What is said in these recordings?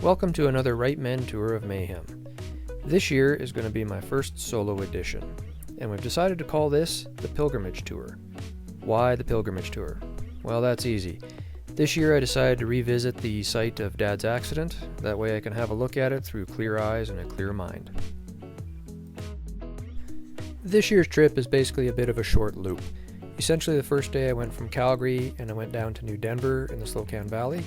Welcome to another Wright Men tour of Mayhem. This year is going to be my first solo edition, and we've decided to call this the Pilgrimage Tour. Why the Pilgrimage Tour? Well, that's easy. This year I decided to revisit the site of Dad's accident, that way I can have a look at it through clear eyes and a clear mind. This year's trip is basically a bit of a short loop. Essentially the first day I went from Calgary and I went down to New Denver in the Slocan Valley.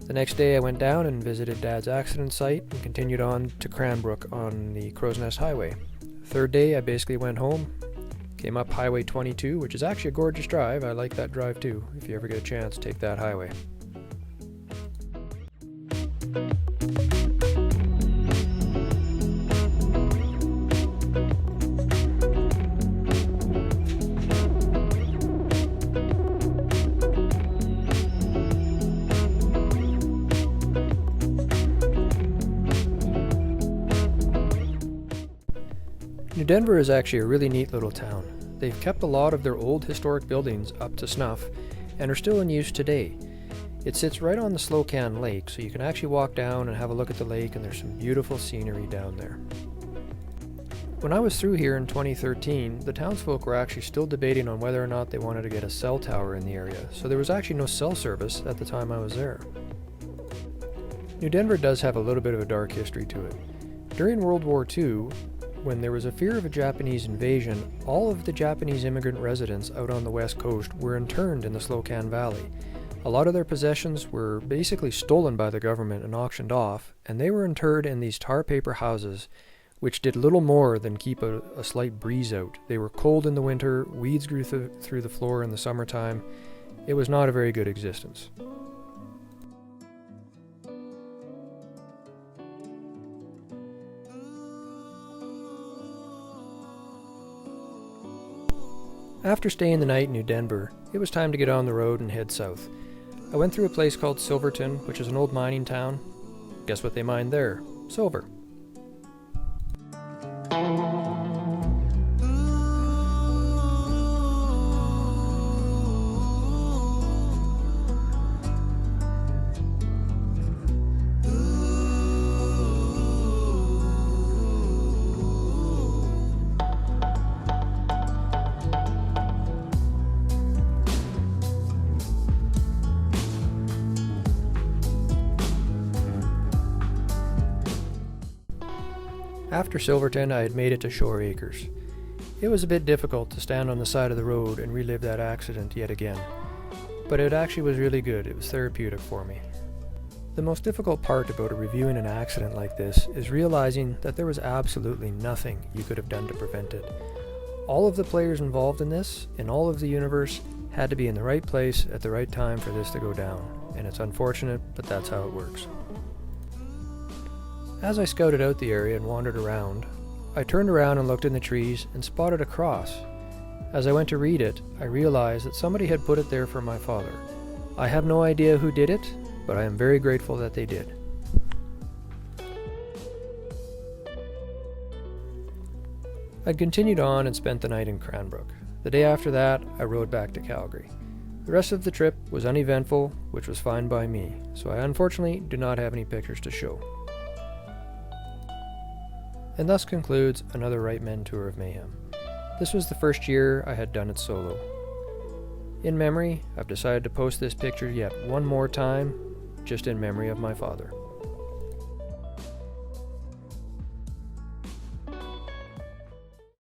The next day I went down and visited Dad's accident site and continued on to Cranbrook on the Crow's Nest Highway. Third day I basically went home, came up Highway 22, which is actually a gorgeous drive. I like that drive too. If you ever get a chance, take that highway. New Denver is actually a really neat little town. They've kept a lot of their old historic buildings up to snuff and are still in use today. It sits right on the Slocan Lake, so you can actually walk down and have a look at the lake, and there's some beautiful scenery down there. When I was through here in 2013, the townsfolk were actually still debating on whether or not they wanted to get a cell tower in the area, so there was actually no cell service at the time I was there. New Denver does have a little bit of a dark history to it. During World War II, when there was a fear of a Japanese invasion, all of the Japanese immigrant residents out on the west coast were interned in the Slocan Valley. A lot of their possessions were basically stolen by the government and auctioned off, and they were interred in these tar paper houses, which did little more than keep a slight breeze out. They were cold in the winter, weeds grew through the floor in the summertime. It was not a very good existence. After staying the night in New Denver, it was time to get on the road and head south. I went through a place called Silverton, which is an old mining town. Guess what they mined there? Silver. After Silverton, I had made it to Shore Acres. It was a bit difficult to stand on the side of the road and relive that accident yet again, but it actually was really good. It was therapeutic for me. The most difficult part about reviewing an accident like this is realizing that there was absolutely nothing you could have done to prevent it. All of the players involved in this, in all of the universe, had to be in the right place at the right time for this to go down, and it's unfortunate, but that's how it works. As I scouted out the area and wandered around, I turned around and looked in the trees and spotted a cross. As I went to read it, I realized that somebody had put it there for my father. I have no idea who did it, but I am very grateful that they did. I continued on and spent the night in Cranbrook. The day after that, I rode back to Calgary. The rest of the trip was uneventful, which was fine by me, so I unfortunately do not have any pictures to show. And thus concludes another Wright Men tour of Mayhem. This was the first year I had done it solo. In memory, I've decided to post this picture yet one more time, just in memory of my father.